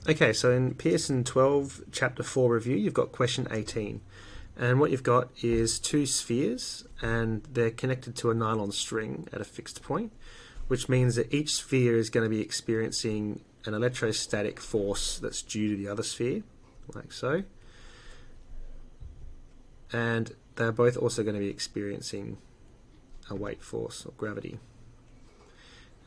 Okay, so in Pearson 12, Chapter 4 review, you've got question 18. And what you've got is two spheres, and they're connected to a nylon string at a fixed point, which means that each sphere is going to be experiencing an electrostatic force that's due to the other sphere, like so. And they're both also going to be experiencing a weight force or gravity.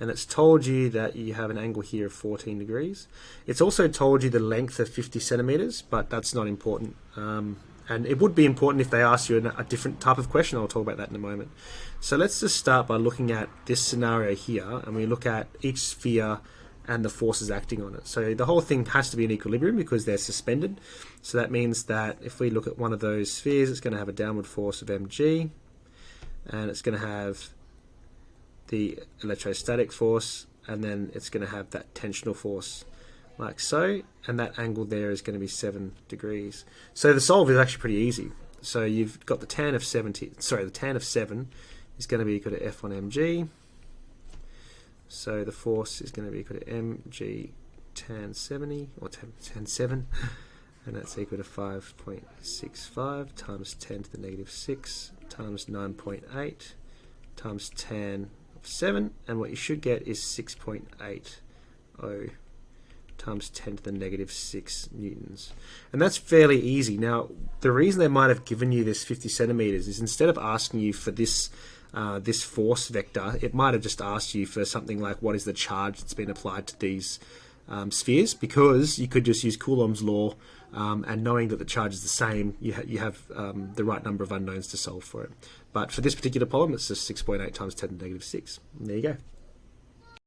And it's told you that you have an angle here of 14 degrees. It's also told you the length of 50 centimeters, but that's not important. And it would be important if they asked you a different type of question. I'll talk about that in a moment. So let's just start by looking at this scenario here, and we look at each sphere and the forces acting on it. So the whole thing has to be in equilibrium because they're suspended. So that means that if we look at one of those spheres, it's going to have a downward force of mg, and it's going to have the electrostatic force, and then it's going to have that tensional force like so, and that angle there is going to be 7 degrees. So the solve is actually pretty easy. So you've got the tan of 7 is going to be equal to F on mg. So the force is going to be equal to mg tan 70, or tan 7, and that's equal to 5.65 times 10 to the negative 6 times 9.8 times tan 7, and what you should get is 6.80 times 10 to the negative 6 newtons. And that's fairly easy. Now, the reason they might have given you this 50 centimeters is instead of asking you for this this force vector, it might have just asked you for something like what is the charge that's been applied to these spheres, because you could just use Coulomb's law, and knowing that the charge is the same, you have the right number of unknowns to solve for it. But for this particular problem, it's just 6.8 times 10 to the negative 6. And there you go.